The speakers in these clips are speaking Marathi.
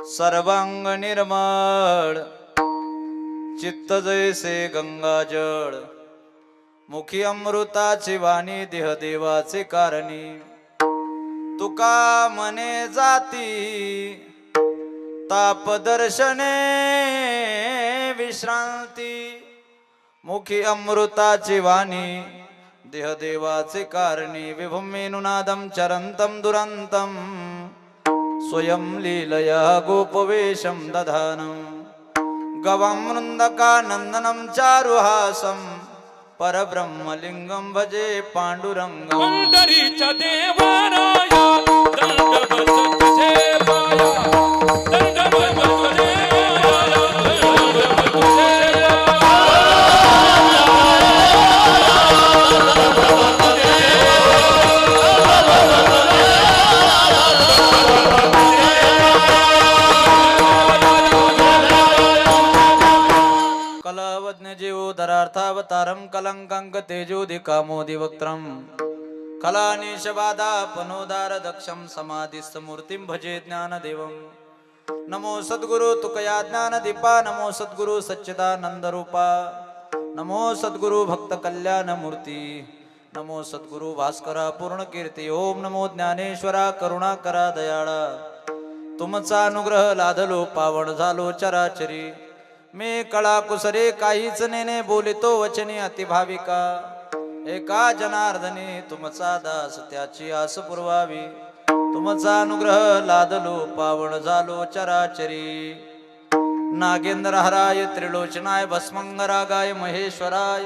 सर्वांग निर्मळ चित्त जैसे गंगाजळ, मुखी अमृताची वाणी देह देवाचे कारणी। तुका मने जाती ताप दर्शने विश्रांती, मुखी अमृताची वाणी देह देवाचे कारणी। विभुमेनुनादं चरंतं दुरंतं स्वयं लीलया गोपवेशं दधानं, गवं वृंदकानंदनं चारुहासं परब्रह्मलिंगं भजे पांडुरंगं। पंढरीच्या देवाराया दंडवत तुझे पाया, दंडवत तुझे पाया, दंडवत तुझे कलावज्ञ जीवोदरार्थावतारं कलंकांक तेजोदिकामोदिवक्त्रं, कलानिशबाधापनोदार दक्षं समाधिस्थमूर्तिं भजे ज्ञानदेवं। नमो सद्गुरु तुकया ज्ञानदीपा, नमो सद्गुरु सच्चिदानंद रूपा, नमो सद्गुरु भक्त कल्याण मूर्ती, नमो सद्गुरु भास्करा पूर्ण कीर्ती। ओम नमो ज्ञानेश्वरा करुणाकरा दयाळा, तुमचा अनुग्रह लादलो पावन झालो चराचरी। मी कळा कुसरे काहीच नेने बोलितो वचनी अतिभाविका, एका जनार्दनी तुमचा दास त्याची आस पुरवावी। तुमचा अनुग्रह लादलो पावन झालो चराचरी। नागेंद्र हराय त्रिलोचनाय भस्मंगरागाय महेश्वराय,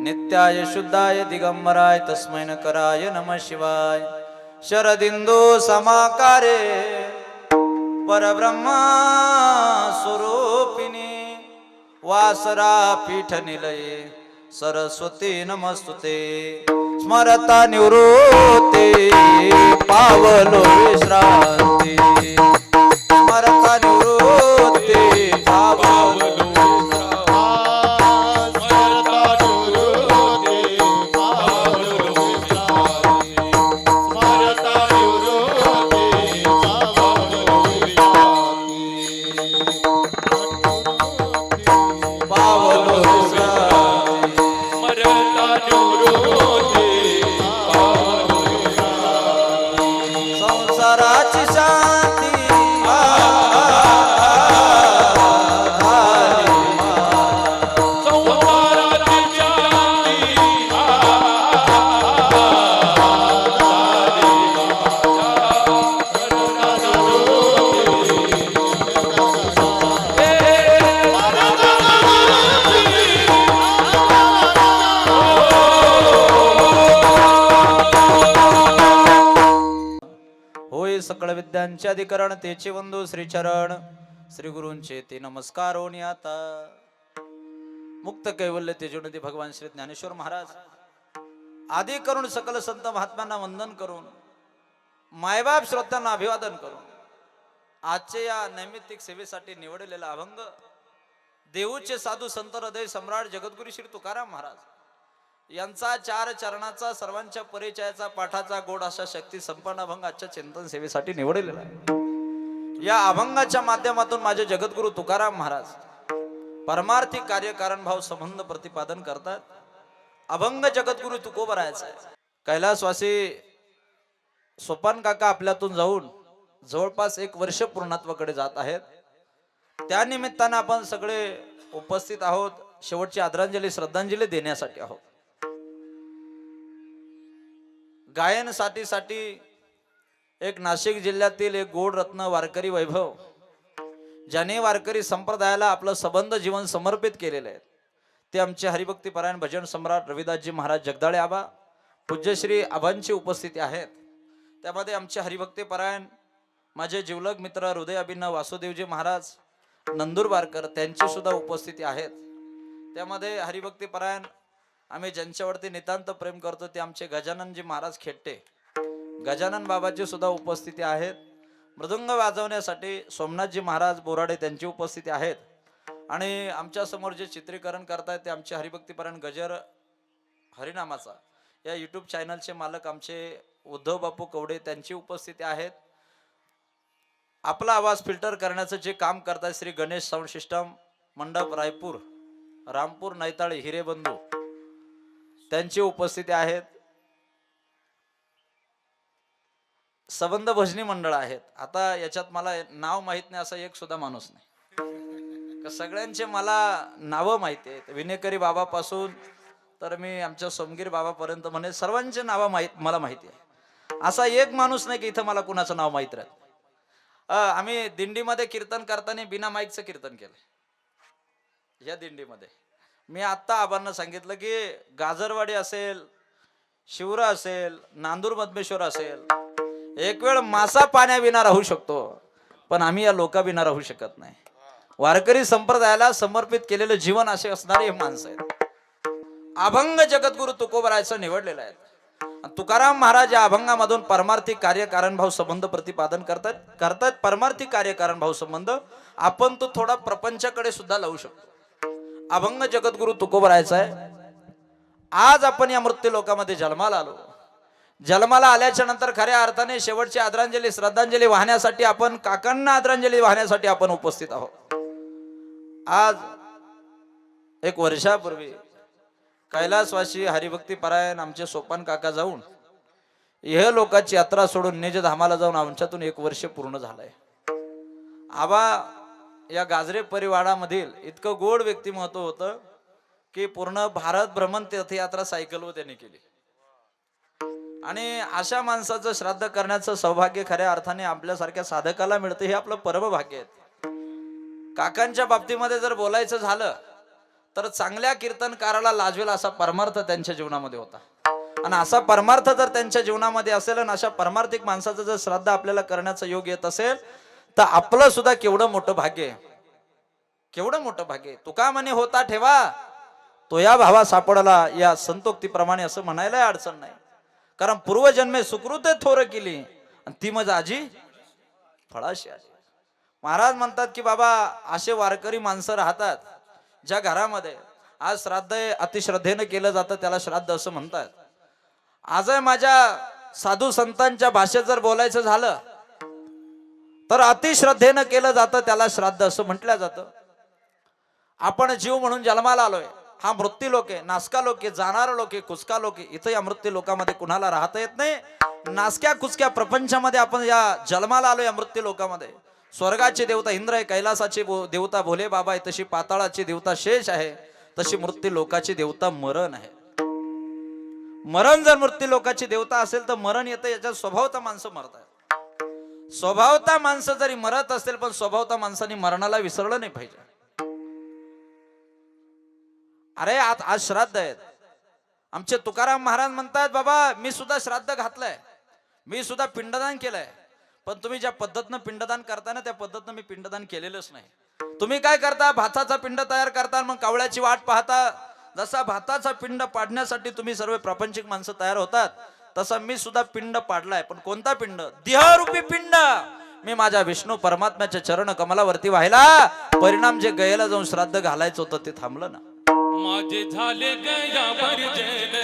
नित्याय शुद्धाय दिगंबराय तस्मै नकराय नमः शिवाय। शरदिंदो समाकारे परब्रह्म स्वरूपिणी, वासरा पीठ निलये सरस्वती नमस्तुते। स्मरता निवृत्ती पावलो विश्रांती, स्मरता निवृत्ती पावलो संसाराची शांती सकळ विद्यांचे अधिकरण तेचे वंदू श्रीचरण श्री गुरूंचे ते नमस्कार होणी। आता मुक्त कैवल्य तेजोनिधी भगवान श्री ज्ञानेश्वर महाराज आदी करून सकल संत महात्म्यांना वंदन करून मायबाप श्रोत्यांना अभिवादन करून आजच्या या नैमित्तिक सेवेसाठी निवडलेला अभंग देऊचे साधू संत हृदय सम्राट जगद्गुरु श्री तुकाराम महाराज यांचा चार चरणाचा सर्वांच्या परिचयाचा पाठाचा गोड अशा शक्ती संपन्न अभंग आजच्या चिंतन सेवेसाठी निवडलेला आहे। या अभंगाच्या माध्यमातून माझे जगद्गुरु तुकाराम महाराज परमार्थिक कार्य कारण भाव संबंध प्रतिपादन करतात। अभंग जगद्गुरु तुकोबरायचा आहे। कैलासवासी सोपान काका आपल्यातून जाऊन जवळपास 1 वर्ष पूर्णत्वाकडे जात आहेत। त्या निमित्तानं आपण सगळे उपस्थित आहोत, शेवटची आदरांजली श्रद्धांजली देण्यासाठी आहोत। गायन साठी एक नाशिक जिल्ह्यातील एक गोड रत्न वारकरी वैभव, ज्याने वारकरी संप्रदायाला आपलं संबंध जीवन समर्पित केलेलं आहे, ते आमचे हरिभक्ती परायण भजन सम्राट रविदासजी महाराज जगदाळे आबा पूज्यश्री आबांची उपस्थिती आहेत। त्यामध्ये आमचे हरिभक्ती परायण माझे जिवलग मित्र हृदय अभिनव वासुदेवजी महाराज नंदुरबारकर त्यांची सुद्धा उपस्थिती आहेत। त्यामध्ये हरिभक्ती परायण आम्ही ज्यांच्यावरती नितांत प्रेम करतो ते आमचे गजाननजी महाराज खेट्टे, गजानन बाबाची सुद्धा उपस्थिती आहेत। मृदुंग वाजवण्यासाठी सोमनाथजी महाराज बोराडे त्यांची उपस्थिती आहेत। आणि आमच्या समोर जे चित्रीकरण करतायत ते आमचे हरिभक्ती परायण गजर हरिनामाचा या यूट्यूब चॅनलचे मालक आमचे उद्धव बापू कवडे त्यांची उपस्थिती आहेत। आपला आवाज फिल्टर करण्याचं जे काम करतात श्री गणेश साऊंड सिस्टम मंडप रायपूर रामपूर नैताळे हिरेबंधू त्यांची उपस्थिती आहेत. संबंध भजनी मंडळ आहेत. आता याच्यात मला नाव माहित नाही असा एक सुद्धा माणूस नाही. सगळ्यांचे मला नावं माहिती आहेत. विनेकरी बाबापासून तर मी आमच्या सोमगीर बाबापर्यंत म्हणे सर्वांचे नावं मला माहिती आहे. असा एक माणूस नाही की इथं मला कुणाचं नाव माहित राहत. आम्ही दिंडीमध्ये कीर्तन करताना बिना माईकचं कीर्तन केलं या दिंडीमध्ये. मी आत्ता आबांना सांगितलं की गाजरवाडी असेल, शिवरा असेल, नांदूर मधमेश्वर असेल, एक वेळ मासा पाण्याविना राहू शकतो पण आम्ही या लोकाविना राहू शकत नाही. वारकरी संप्रदायाला समर्पित केलेलं जीवन असे असणारे हे माणसं आहेत. अभंग जगद्गुरु तुकोबरायचं निवडलेलं आहे. तुकाराम महाराज या अभंगामधून परमार्थिक कार्य कारण भाव संबंध प्रतिपादन करतात. परमार्थिक कार्य कारण भाव संबंध आपण तो थोडा प्रपंचाकडे सुद्धा लावू शकतो. अभंग जगद्गुरु तुकोबरायचा आहे. आज आपण या मृत्यू लोकामध्ये जन्माला आलो. जन्माला आल्याच्या नंतर खऱ्या अर्थाने शेवटची आदरांजली श्रद्धांजली वाहण्यासाठी आपण काकांना आदरांजली वाहण्यासाठी आपण उपस्थित आहोत. आज एक वर्षापूर्वी कैलासवासी हरिभक्ती परायण आमचे सोपान काका जाऊन हे लोकांची यात्रा सोडून निज धामाला जाऊन आमच्यातून 1 वर्ष पूर्ण झालंय. आबा या गाजरे परिवारामधील इतकं गोड व्यक्तिमत्व होतं की पूर्ण भारत भ्रमण तीर्थयात्रा सायकलवर त्यांनी केली. आणि अशा माणसाचं श्राद्ध करण्याचं सौभाग्य खऱ्या अर्थाने आपल्यासारख्या साधकाला मिळतं हे आपलं परम भाग्य आहे. काकांच्या बाबतीमध्ये जर बोलायचं झालं तर चांगल्या कीर्तनकाराला लाजवेल असा परमार्थ त्यांच्या जीवनामध्ये होता. आणि असा परमार्थ जर त्यांच्या जीवनामध्ये असेल आणि अशा परमार्थिक माणसाचं जर श्राद्ध आपल्याला करण्याचा योग येत असेल तर आपलं सुद्धा केवढं मोठं भाग्य आहे. केवढं मोठं भाग्य. तुका म्हणे होता ठेवा तो या भावा सापडला या संतोक्तीप्रमाणे असं म्हणायला अडचण नाही. कारण पूर्वजन्मे सुकृत थोर केली आणि ती मज आजी फळाशी आली. महाराज म्हणतात की बाबा असे वारकरी माणसं राहतात ज्या घरामध्ये आज श्राद्ध अतिश्रद्धेनं केलं जातं त्याला श्राद्ध असं म्हणतात. आज माझ्या साधू संतांच्या भाषेत जर बोलायचं झालं तर अतिश्रद्धेनं केलं जातं त्याला श्राद्ध असं म्हटलं जातं. आपण जीव म्हणून जन्माला आलोय. हा मृत्यू लोक आहे, नासका लोक आहे, जाणारा लोक आहे, कुचका लोक आहे. इथं या मृत्यू लोकांमध्ये कुणाला राहता येत नाही. नासक्या कुचक्या प्रपंचामध्ये आपण या जन्माला आलो. या मृत्यू लोकांमध्ये स्वर्गाची देवता इंद्र आहे, कैलासाची देवता भोले बाबा आहे, तशी पाताळाची देवता शेष आहे, तशी मृत्यू लोकाची देवता मरण आहे. मरण जर मृत्यू लोकाची देवता असेल तर मरण येतं याच्या स्वभावता माणसं मरतात. स्वभावता माणसं जरी मरत असेल पण स्वभावता माणसांनी मरणाला विसरलं नाही पाहिजे. अरे आज श्राद्ध आहेत. आमचे तुकाराम महाराज म्हणतात बाबा मी सुद्धा श्राद्ध घातलंय, मी सुद्धा पिंडदान केलंय, पण तुम्ही ज्या पद्धतीनं पिंडदान करता ना त्या पद्धतीनं मी पिंडदान केलेलंच नाही. तुम्ही काय करता भाताचा पिंड तयार करता मग कावळ्याची वाट पाहता. जसा भाताचा पिंड पाडण्यासाठी तुम्ही सर्व प्रापंचिक माणसं तयार होतात तसा मी सुद्धा पिंड पाडलाय. पण कोणता पिंड? देहरूपी पिंड. मी माझ्या विष्णू परमात्म्याच्या चरण कमलावरती व्हायला. परिणाम जे गयेला जाऊन श्राद्ध घालायचं होतं ते थांबलं ना. माझे झाले गया वर्जन,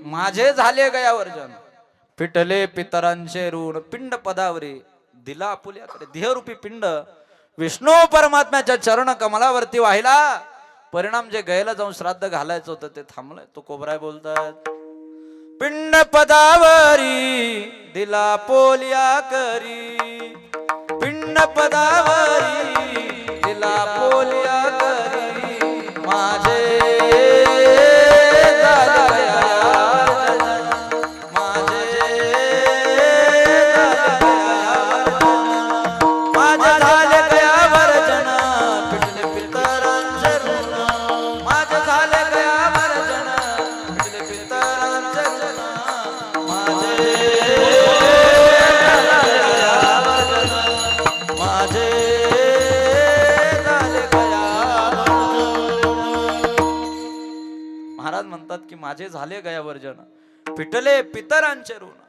माझे झाले गया झाले गया वर्जन. पिटले पितरांचे ऋण पिंड पदावरी दिला आपुल्याकडे. देहरूपी पिंड विष्णू परमात्म्याच्या चरण कमलावरती वाहिला. परिणाम जे गयेला जाऊन श्राद्ध घालायचं होतं ते थांबलंय. तो कोबराय बोलतात पिंड पदावरी दिला पोलिया करी. पिंड पदावरी दिला पोलिया करी. माझे झाले गया महाराज म्हणतात की माझे झाले गया वर्जन, पिटले पितरांचे ऋण.